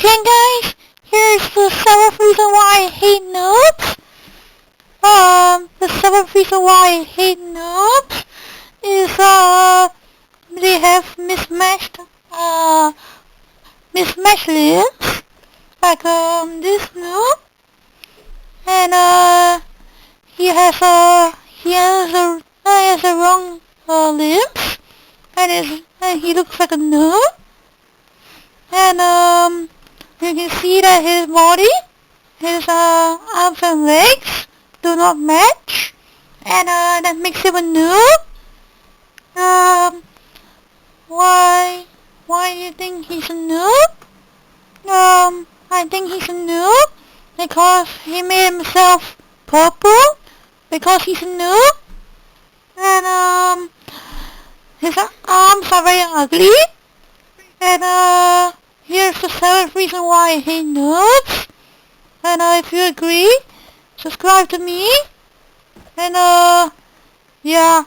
Okay guys, here's the 7th reason why I hate noobs. The 7th reason why I hate noobs is they have mismatched limbs, like this noob, and he has a wrong limbs, and he looks like a noob, and you can see that his body, his arms and legs do not match, and that makes him a noob. Um, why? Why do you think he's a noob? I think he's a noob because he made himself purple because he's a noob, and his arms are very ugly, and here's the 7th reason why I hate noobs. And if you agree, subscribe to me, and yeah.